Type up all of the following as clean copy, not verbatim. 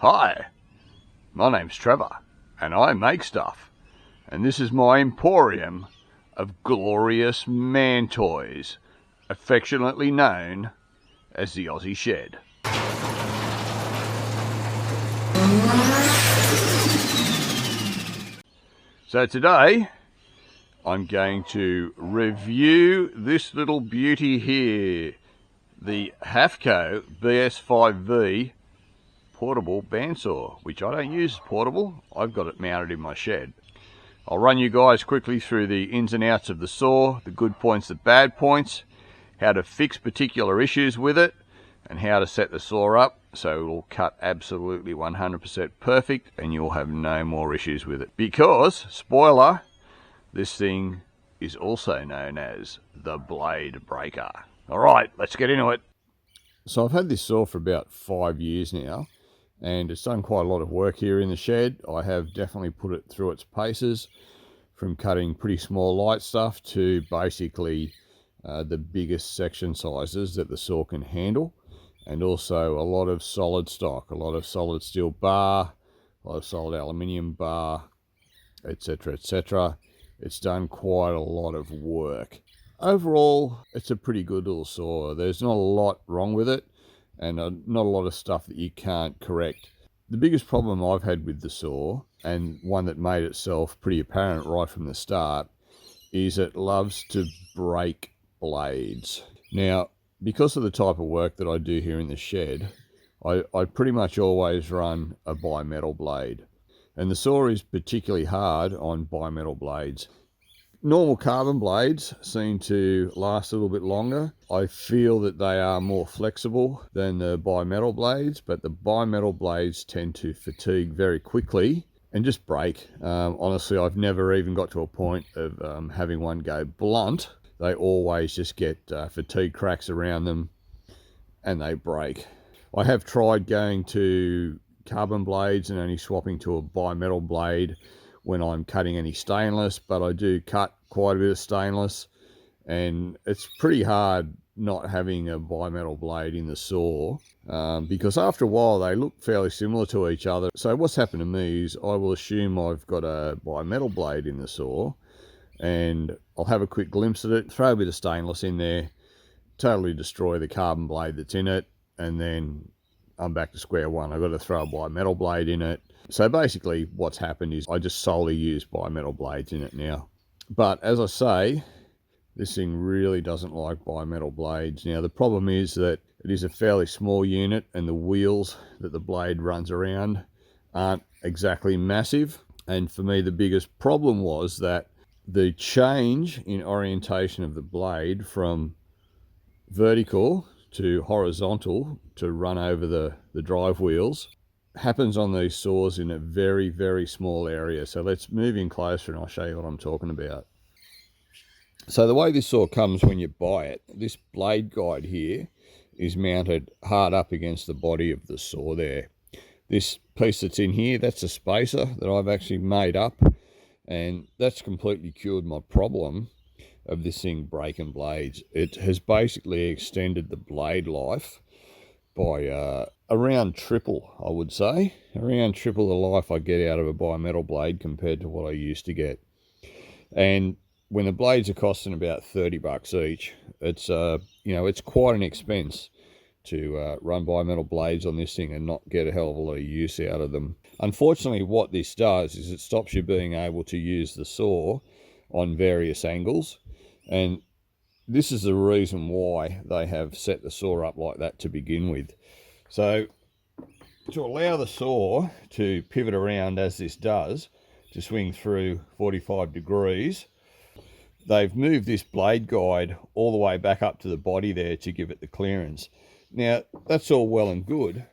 Hi, my name's Trevor, and I make stuff, and this is my emporium of glorious man toys, affectionately known as the Aussie Shed. So today, I'm going to review this little beauty here, the Hafco BS5V Portable Bandsaw, which I don't use as portable. I've got it mounted in my shed. I'll run you guys quickly through the ins and outs of the saw, the good points, the bad points, how to fix particular issues with it, and how to set the saw up so it will cut absolutely 100% perfect and you'll have no more issues with it. Because, spoiler, this thing is also known as the blade breaker. Alright, let's get into it. So I've had this saw for about 5 years now, and it's done quite a lot of work here in the shed. I have definitely put it through its paces, from cutting pretty small light stuff to basically the biggest section sizes that the saw can handle, and also a lot of solid stock, a lot of solid steel bar, a lot of solid aluminium bar, etc, etc. It's done quite a lot of work. Overall, it's a pretty good little saw. There's not a lot wrong with it, and not a lot of stuff that you can't correct. The biggest problem I've had with the saw, and one that made itself pretty apparent right from the start, is it loves to break blades. Now, because of the type of work that I do here in the shed, I pretty much always run a bimetal blade, and the saw is particularly hard on bimetal blades. Normal carbon blades seem to last a little bit longer. I feel that they are more flexible than the bimetal blades, but the bimetal blades tend to fatigue very quickly and just break. Honestly, I've never even got to a point of having one go blunt. They always just get fatigue cracks around them and they break. I have tried going to carbon blades and only swapping to a bimetal blade when I'm cutting any stainless, but I do cut quite a bit of stainless, and it's pretty hard not having a bimetal blade in the saw, because after a while they look fairly similar to each other. So what's happened to me is I will assume I've got a bimetal blade in the saw, and I'll have a quick glimpse at it, throw a bit of stainless in there, totally destroy the carbon blade that's in it, and then I'm back to square one. I've got to throw a bimetal blade in it. So basically what's happened is I just solely use bimetal blades in it now. But as I say, this thing really doesn't like bimetal blades. Now the problem is that it is a fairly small unit, and the wheels that the blade runs around aren't exactly massive. And for me, the biggest problem was that the change in orientation of the blade from vertical to horizontal to run over the drive wheels happens on these saws in a very, very small area. So let's move in closer and I'll show you what I'm talking about. So the way this saw comes when you buy it, this blade guide here is mounted hard up against the body of the saw there. This piece that's in here, that's a spacer that I've actually made up, and that's completely cured my problem of this thing breaking blades. It has basically extended the blade life by around triple, I would say. Around triple the life I get out of a bimetal blade compared to what I used to get. And when the blades are costing about 30 bucks each, it's it's quite an expense to run bimetal blades on this thing and not get a hell of a lot of use out of them. Unfortunately, what this does is it stops you being able to use the saw on various angles, and this is the reason why they have set the saw up like that to begin with. So to allow the saw to pivot around as this does, to swing through 45 degrees, they've moved this blade guide all the way back up to the body there to give it the clearance. Now, that's all well and good,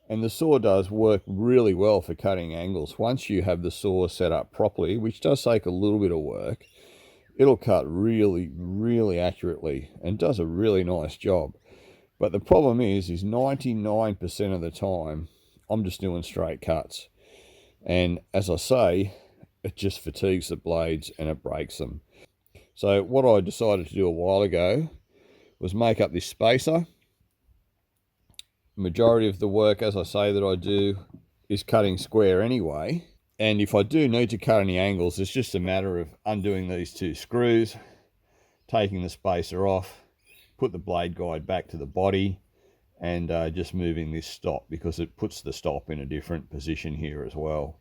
and the saw does work really well for cutting angles. Once you have the saw set up properly, which does take a little bit of work, it'll cut really, really accurately and does a really nice job. But the problem is 99% of the time, I'm just doing straight cuts. And as I say, it just fatigues the blades and it breaks them. So what I decided to do a while ago was make up this spacer. Majority of the work, as I say, that I do is cutting square anyway. And if I do need to cut any angles, it's just a matter of undoing these two screws, taking the spacer off, put the blade guide back to the body, and just moving this stop, because it puts the stop in a different position here as well.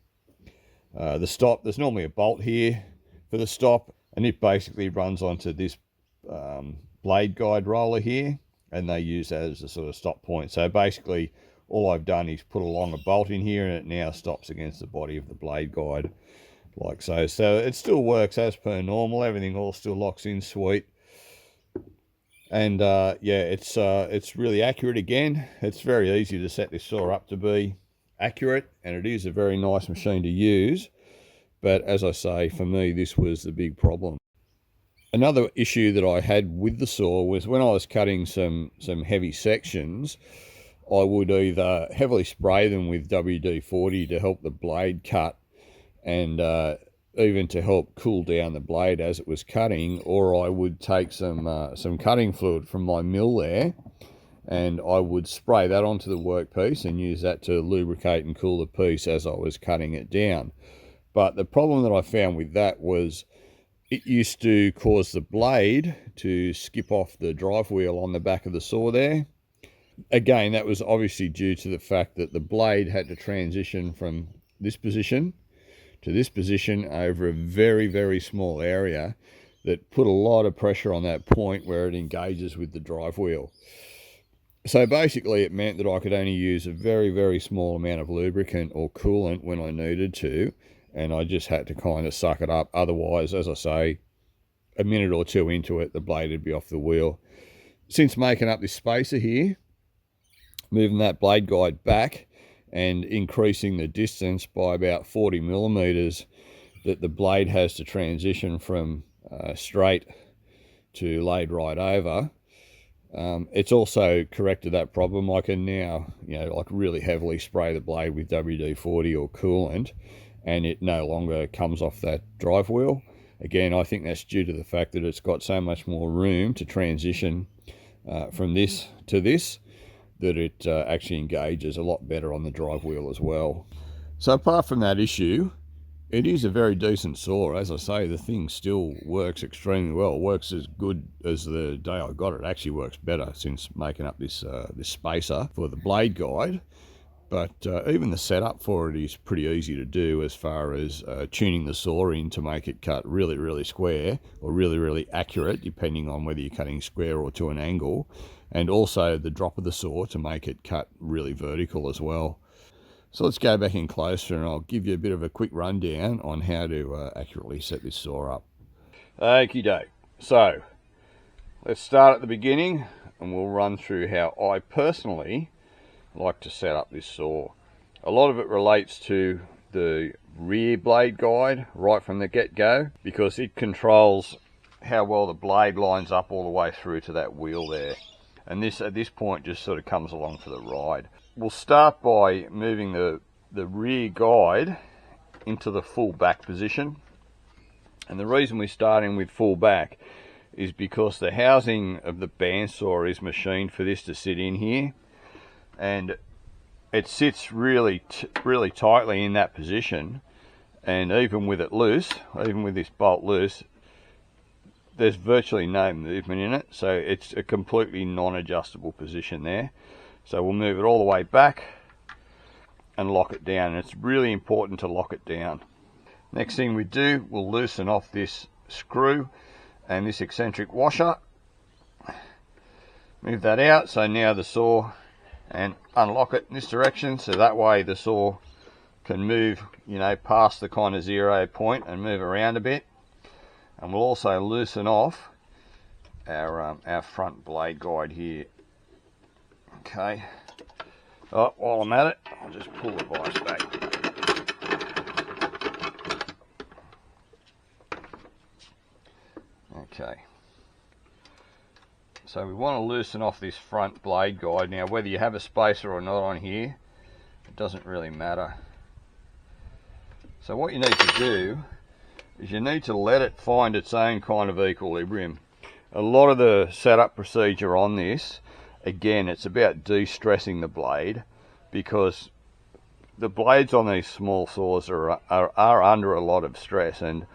The stop, there's normally a bolt here for the stop, and it basically runs onto this blade guide roller here, and they use that as a sort of stop point. So basically all I've done is put a longer bolt in here, and it now stops against the body of the blade guide like so. So it still works as per normal, everything all still locks in sweet. And yeah, it's really accurate again. It's very easy to set this saw up to be accurate, and it is a very nice machine to use. But as I say, for me, this was the big problem. Another issue that I had with the saw was when I was cutting some heavy sections, I would either heavily spray them with WD-40 to help the blade cut, and even to help cool down the blade as it was cutting, or I would take some cutting fluid from my mill there, and I would spray that onto the workpiece and use that to lubricate and cool the piece as I was cutting it down. But the problem that I found with that was it used to cause the blade to skip off the drive wheel on the back of the saw there. Again, that was obviously due to the fact that the blade had to transition from this position to this position over a very, very small area that put a lot of pressure on that point where it engages with the drive wheel. So basically it meant that I could only use a very, very small amount of lubricant or coolant when I needed to, and I just had to kind of suck it up. Otherwise, as I say, a minute or two into it, the blade would be off the wheel. Since making up this spacer here, moving that blade guide back and increasing the distance by about 40 millimeters that the blade has to transition from straight to laid right over, it's also corrected that problem. I can now, like really heavily spray the blade with WD-40 or coolant, and it no longer comes off that drive wheel. Again, I think that's due to the fact that it's got so much more room to transition from this to this, that it actually engages a lot better on the drive wheel as well. So apart from that issue, it is a very decent saw. As I say, the thing still works extremely well. It works as good as the day I got it. It actually works better since making up this spacer for the blade guide. But even the setup for it is pretty easy to do, as far as tuning the saw in to make it cut really, really square, or really, really accurate, depending on whether you're cutting square or to an angle. And also the drop of the saw to make it cut really vertical as well. So let's go back in closer, and I'll give you a bit of a quick rundown on how to accurately set this saw up. Okie doke. So let's start at the beginning, and we'll run through how I personally like to set up this saw. A lot of it relates to the rear blade guide right from the get-go, because it controls how well the blade lines up all the way through to that wheel there. And this, at this point, just sort of comes along for the ride. We'll start by moving the rear guide into the full back position. And the reason we're starting with full back is because the housing of the bandsaw is machined for this to sit in here. And it sits really tightly in that position. And even with it loose, even with this bolt loose, there's virtually no movement in it, so it's a completely non-adjustable position there. So we'll move it all the way back and lock it down, and it's really important to lock it down. Next thing we do, we'll loosen off this screw and this eccentric washer. Move that out, so now the saw, and unlock it in this direction, so that way the saw can move, past the kind of 0 point and move around a bit. And we'll also loosen off our front blade guide here. Okay. Oh, while I'm at it, I'll just pull the vise back. Okay. So we want to loosen off this front blade guide. Now, whether you have a spacer or not on here, it doesn't really matter. So what you need to do is you need to let it find its own kind of equilibrium. A lot of the setup procedure on this, again, it's about de-stressing the blade, because the blades on these small saws are under a lot of stress, and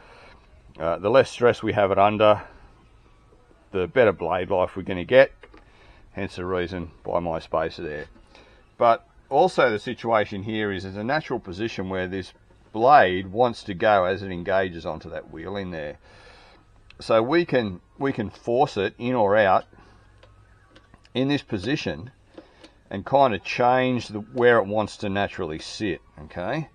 the less stress we have it under, the better blade life we're going to get, hence the reason by my spacer there. But also the situation here is there's a natural position where this blade wants to go as it engages onto that wheel in there. So we can force it in or out in this position and kind of change where it wants to naturally sit. Okay,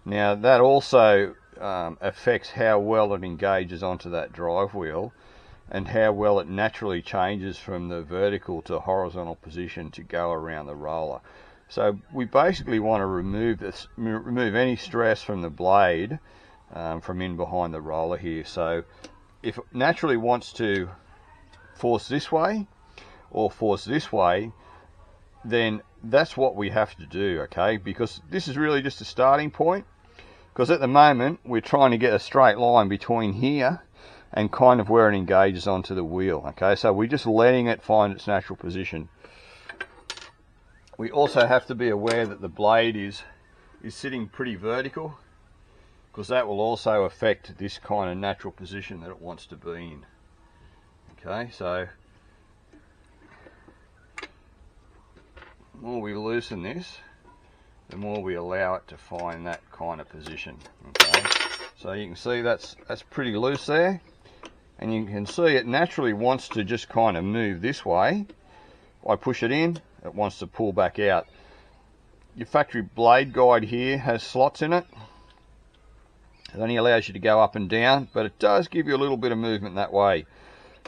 now that also affects how well it engages onto that drive wheel and how well it naturally changes from the vertical to horizontal position to go around the roller. So we basically want to remove any stress from the blade from in behind the roller here. So if it naturally wants to force this way or force this way, then that's what we have to do, okay? Because this is really just a starting point, because at the moment we're trying to get a straight line between here and kind of where it engages onto the wheel, okay? So we're just letting it find its natural position. We also have to be aware that the blade is sitting pretty vertical, because that will also affect this kind of natural position that it wants to be in. Okay, so the more we loosen this, the more we allow it to find that kind of position. Okay, so you can see that's pretty loose there, and you can see it naturally wants to just kind of move this way. I push it in, it wants to pull back out. Your factory blade guide here has slots in it. It only allows you to go up and down, but it does give you a little bit of movement that way.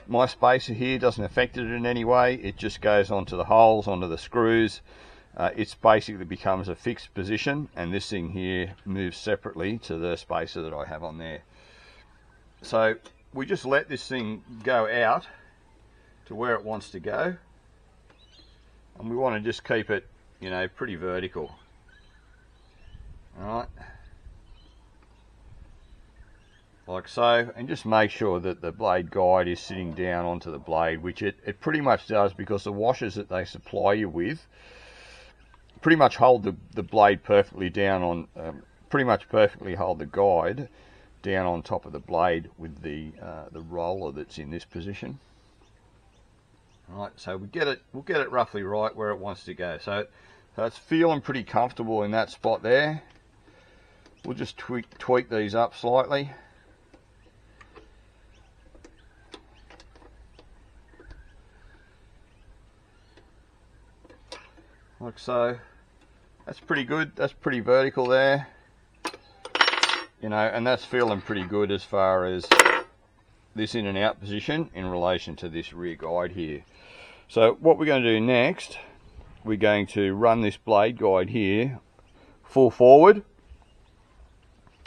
My spacer here doesn't affect it in any way. It just goes onto the holes, onto the screws. It's basically becomes a fixed position, and this thing here moves separately to the spacer that I have on there. So we just let this thing go out to where it wants to go, and we want to just keep it, you know, pretty vertical. All right, like so, and just make sure that the blade guide is sitting down onto the blade, which it pretty much does, because the washers that they supply you with pretty much hold the blade perfectly down on, pretty much perfectly hold the guide down on top of the blade with the roller that's in this position. All right, so we'll get it roughly right where it wants to go. So it's feeling pretty comfortable in that spot there. We'll just tweak these up slightly. Like so. That's pretty good. That's pretty vertical there. You know, and that's feeling pretty good as far as this in and out position in relation to this rear guide here. So what we're going to do next, we're going to run this blade guide here full forward,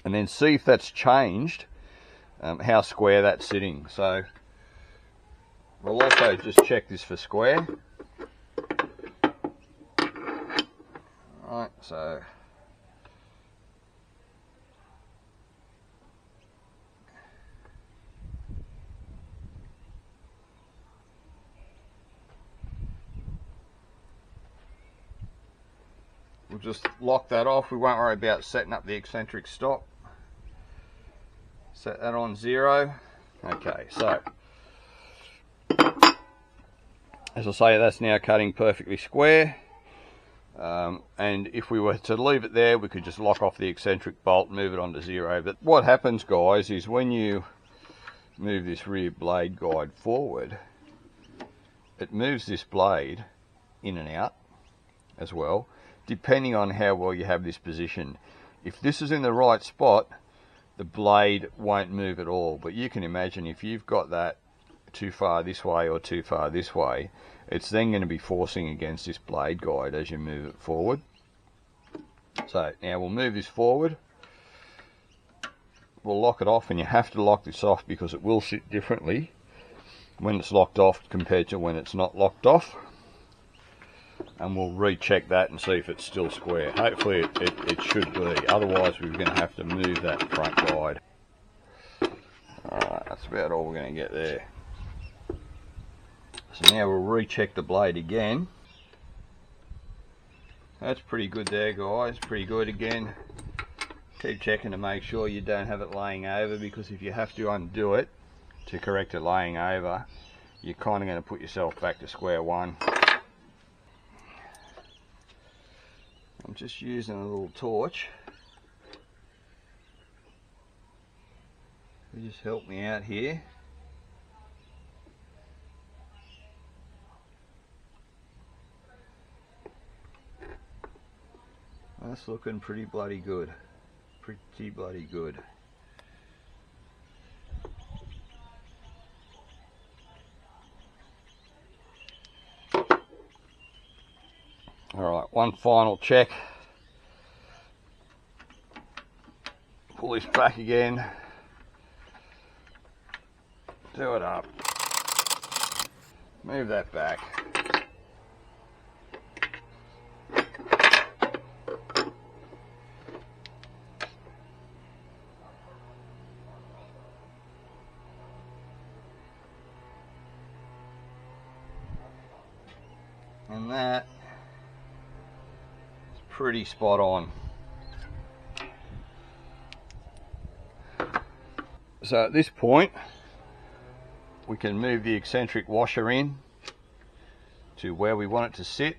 and then see if that's changed, how square that's sitting. So we'll also just check this for square. Alright, so we'll just lock that off. We won't worry about setting up the eccentric stop. Set that on 0. Okay, so as I say, that's now cutting perfectly square. And if we were to leave it there, we could just lock off the eccentric bolt and move it on to 0. But what happens, guys, is when you move this rear blade guide forward, it moves this blade in and out as well, depending on how well you have this position. If this is in the right spot, the blade won't move at all. But you can imagine if you've got that too far this way or too far this way, it's then going to be forcing against this blade guide as you move it forward. So now we'll move this forward. We'll lock it off, and you have to lock this off because it will sit differently when it's locked off compared to when it's not locked off. And we'll recheck that and see if it's still square. Hopefully it should be, otherwise we're going to have to move that front guide. Alright, that's about all we're going to get there. So now we'll recheck the blade again. That's pretty good there, guys. Pretty good. Again, keep checking to make sure you don't have it laying over, because if you have to undo it to correct it laying over, you're kind of going to put yourself back to square one. I'm just using a little torch to just help me out here. That's looking pretty bloody good. Pretty bloody good. Alright, one final check. Pull this back again. Do it up. Move that back. And that is pretty spot on. So at this point, we can move the eccentric washer in to where we want it to sit.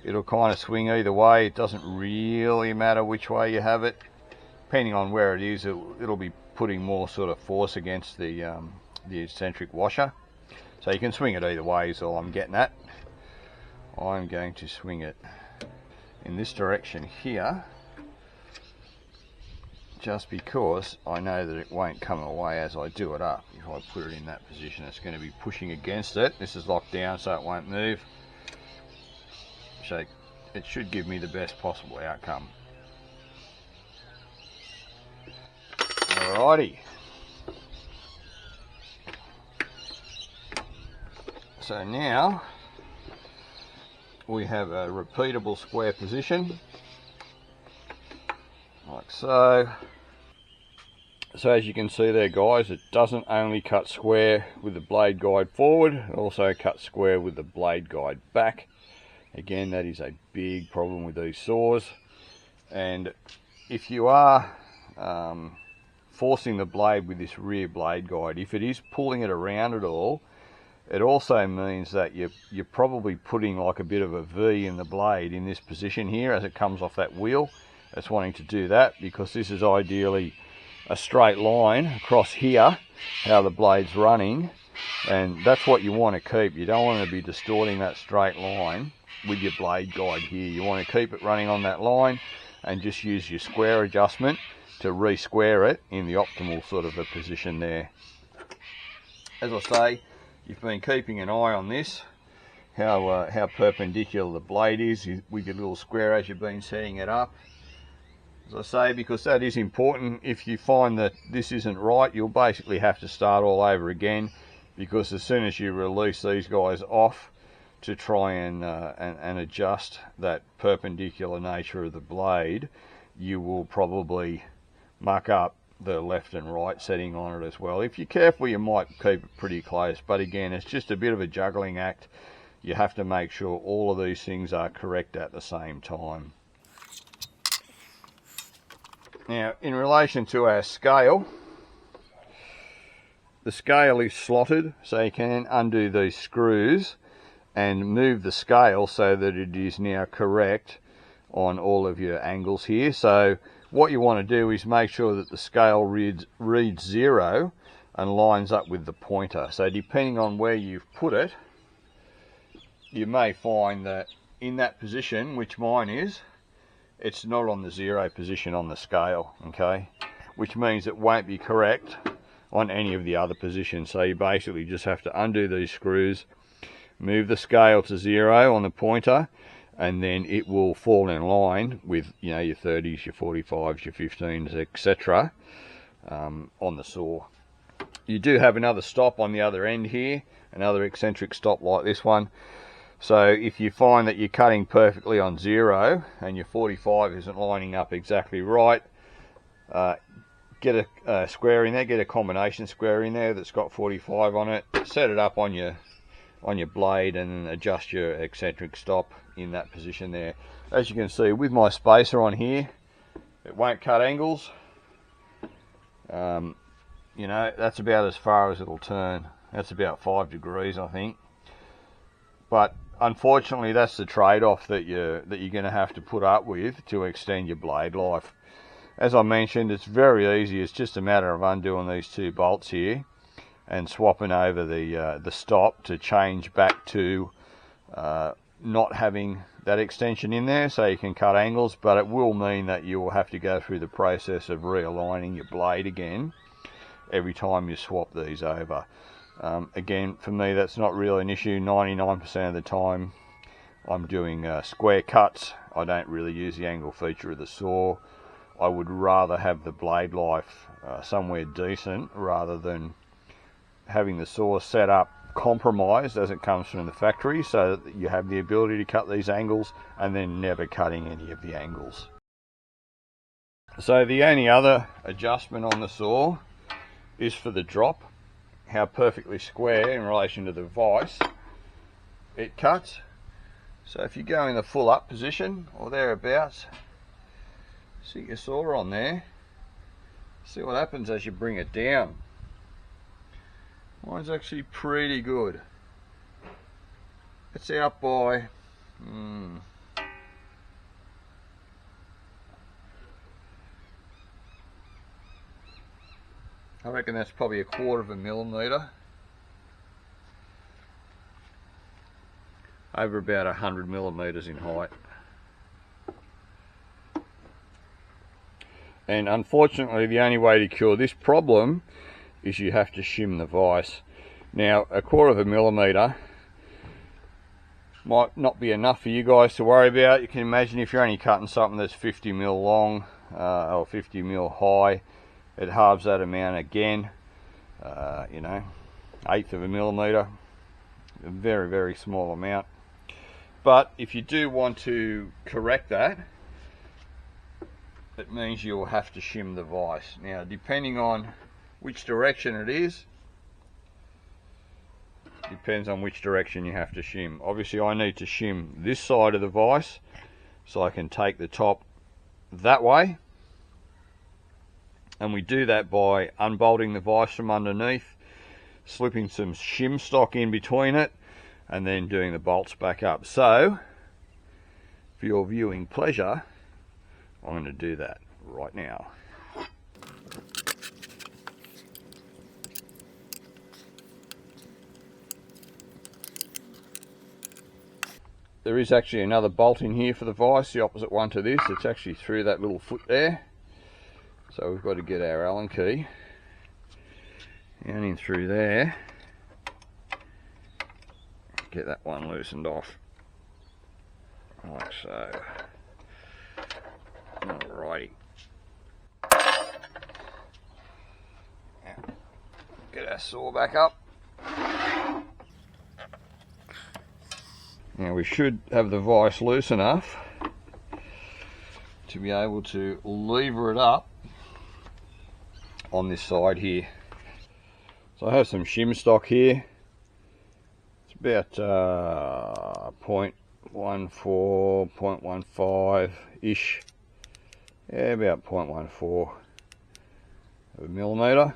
It'll kind of swing either way. It doesn't really matter which way you have it. Depending on where it is, it'll be putting more sort of force against the eccentric washer. So you can swing it either way is all I'm getting at. I'm going to swing it in this direction here, just because I know that it won't come away as I do it up. If I put it in that position, it's going to be pushing against it. This is locked down so it won't move. So it should give me the best possible outcome. Alrighty. So now we have a repeatable square position, like so. So as you can see there, guys, it doesn't only cut square with the blade guide forward, it also cuts square with the blade guide back. Again, that is a big problem with these saws. And if you are forcing the blade with this rear blade guide, if it is pulling it around at all, it also means that you're probably putting like a bit of a V in the blade in this position here as it comes off that wheel. It's wanting to do that because this is ideally a straight line across here, how the blade's running, and that's what you want to keep. You don't want to be distorting that straight line with your blade guide here. You want to keep it running on that line and just use your square adjustment to re-square it in the optimal sort of a position there. As I say, you've been keeping an eye on this, how perpendicular the blade is with your little square as you've been setting it up. As I say, because that is important. If you find that this isn't right, you'll basically have to start all over again, because as soon as you release these guys off to try and adjust that perpendicular nature of the blade, you will probably muck up the left and right setting on it as well. If you're careful, you might keep it pretty close, but again, it's just a bit of a juggling act. You have to make sure all of these things are correct at the same time. Now, in relation to our scale, the scale is slotted, so you can undo these screws and move the scale so that it is now correct on all of your angles here. So what you want to do is make sure that the scale reads 0 and lines up with the pointer. So depending on where you've put it, you may find that in that position, which mine is, it's not on the 0 position on the scale, okay? Which means it won't be correct on any of the other positions. So you basically just have to undo these screws, move the scale to 0 on the pointer, and then it will fall in line with, you know, your 30s, your 45s, your 15s, etc. On the saw. You do have another stop on the other end here, another eccentric stop like this one. So if you find that you're cutting perfectly on 0 and your 45 isn't lining up exactly right, get a square in there, get a combination square in there that's got 45 on it, set it up on your blade and adjust your eccentric stop in that position there. As you can see with my spacer on here, it won't cut angles. You know, that's about as far as it'll turn. That's about 5 degrees, I think. But unfortunately, that's the trade-off that you're going to have to put up with to extend your blade life. As I mentioned, it's very easy. It's just a matter of undoing these 2 bolts here and swapping over the stop to change back to not having that extension in there, so you can cut angles. But it will mean that you will have to go through the process of realigning your blade again every time you swap these over. Again, for me, that's not really an issue. 99% of the time I'm doing square cuts. I don't really use the angle feature of the saw. I would rather have the blade life somewhere decent rather than having the saw set up compromised as it comes from the factory, so that you have the ability to cut these angles and then never cutting any of the angles. So the only other adjustment on the saw is for the drop, how perfectly square in relation to the vise it cuts. So if you go in the full up position or thereabouts, sit your saw on there, see what happens as you bring it down. Mine's actually pretty good. It's out by I reckon that's probably 1/4 millimeter, over about 100 millimeters in height. And unfortunately, the only way to cure this problem is you have to shim the vise. Now, 1/4 millimeter might not be enough for you guys to worry about. You can imagine if you're only cutting something that's 50 mil long or 50 mil high, it halves that amount again. You know, 1/8 millimeter, a very, very small amount. But if you do want to correct that, it means you'll have to shim the vise. Now, depending on which direction it is, depends on which direction you have to shim. Obviously, I need to shim this side of the vise so I can take the top that way. And we do that by unbolting the vise from underneath, slipping some shim stock in between it, and then doing the bolts back up. So, for your viewing pleasure, I'm going to do that right now. There is actually another bolt in here for the vise, the opposite one to this. It's actually through that little foot there. So we've got to get our Allen key down in through there. Get that one loosened off, like so. Alrighty. Now, get our saw back up. Now we should have the vise loose enough to be able to lever it up on this side here. So I have some shim stock here. It's about 0.14, 0.15 ish. Yeah, about 0.14 millimeter.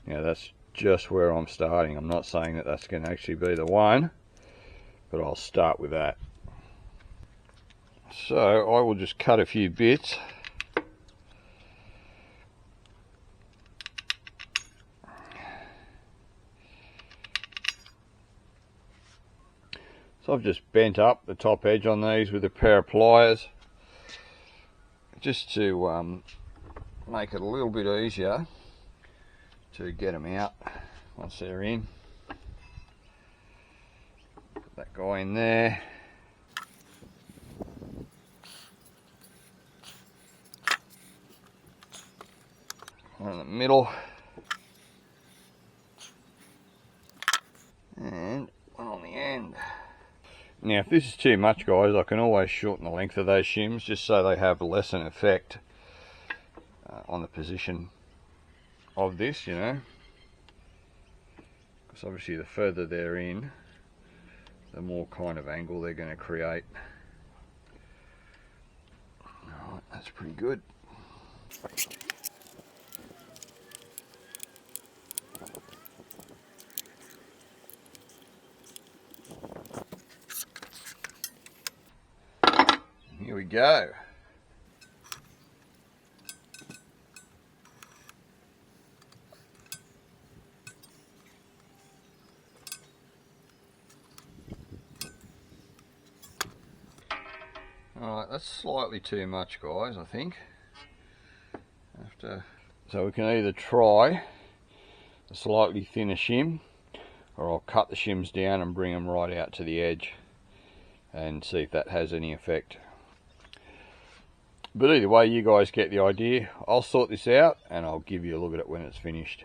Now that's just where I'm starting. I'm not saying that that's going to actually be the one, but I'll start with that. So I will just cut a few bits. So I've just bent up the top edge on these with a pair of pliers, just to make it a little bit easier to get them out once they're in. Put that guy in there. One in the middle. And one on the end. Now, if this is too much, guys, I can always shorten the length of those shims just so they have less an effect on the position of this, you know. Because obviously the further they're in, the more kind of angle they're going to create. Alright, that's pretty good. Here we go. Alright, that's slightly too much, guys, I think. So we can either try a slightly thinner shim, or I'll cut the shims down and bring them right out to the edge and see if that has any effect. But either way, you guys get the idea. I'll sort this out and I'll give you a look at it when it's finished.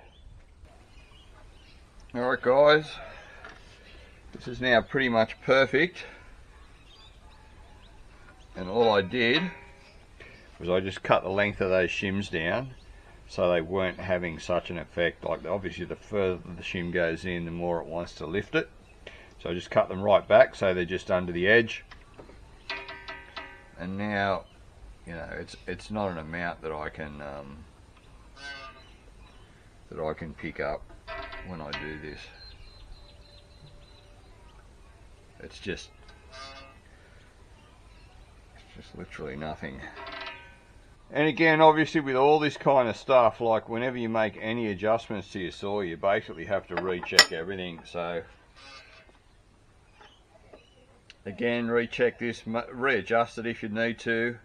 Alright guys, this is now pretty much perfect. And all I did was I just cut the length of those shims down so they weren't having such an effect. Like, obviously the further the shim goes in, the more it wants to lift it. So I just cut them right back so they're just under the edge. And now, you know, it's not an amount that I can pick up when I do this. It's just literally nothing. And again, obviously with all this kind of stuff, like whenever you make any adjustments to your saw, you basically have to recheck everything. So again, recheck this, readjust it if you need to.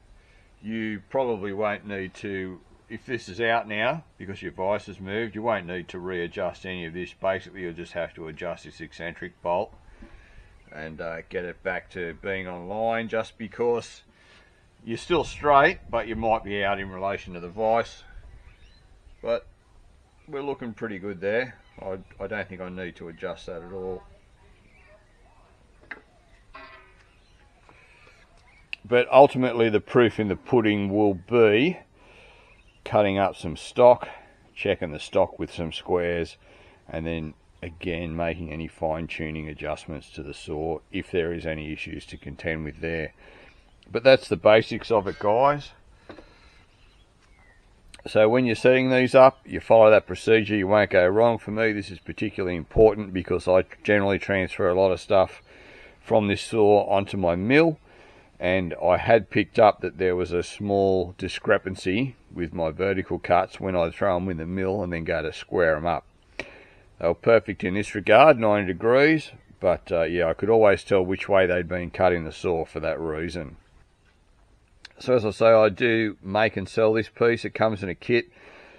You probably won't need to, if this is out now because your vise has moved, you won't need to readjust any of this. Basically you'll just have to adjust this eccentric bolt and get it back to being on line, just because you're still straight, but you might be out in relation to the vise. But we're looking pretty good there. I don't think I need to adjust that at all. But ultimately the proof in the pudding will be cutting up some stock, checking the stock with some squares, and then again making any fine-tuning adjustments to the saw if there is any issues to contend with there. But that's the basics of it, guys. So when you're setting these up, you follow that procedure, you won't go wrong. For me, this is particularly important because I generally transfer a lot of stuff from this saw onto my mill, and I had picked up that there was a small discrepancy with my vertical cuts when I throw them in the mill and then go to square them up. They were perfect in this regard, 90 degrees, but yeah, I could always tell which way they'd been cut in the saw for that reason. So as I say, I do make and sell this piece. It comes in a kit.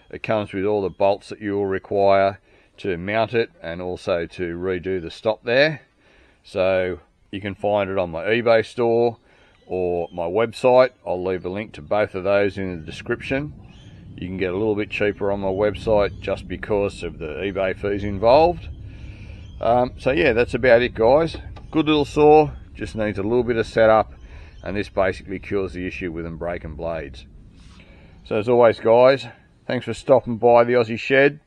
It comes with all the bolts that you will require to mount it and also to redo the stop there. So you can find it on my eBay store or my website. I'll leave a link to both of those in the description. You can get a little bit cheaper on my website just because of the eBay fees involved. So yeah, that's about it, guys. Good little saw, just needs a little bit of setup, and this basically cures the issue with them breaking blades. So as always, guys, thanks for stopping by the Aussie Shed.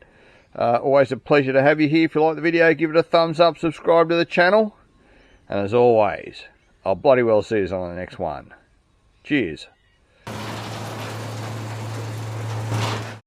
Always a pleasure to have you here. If you like the video, give it a thumbs up, subscribe to the channel, and as always, I'll bloody well see you on the next one. Cheers.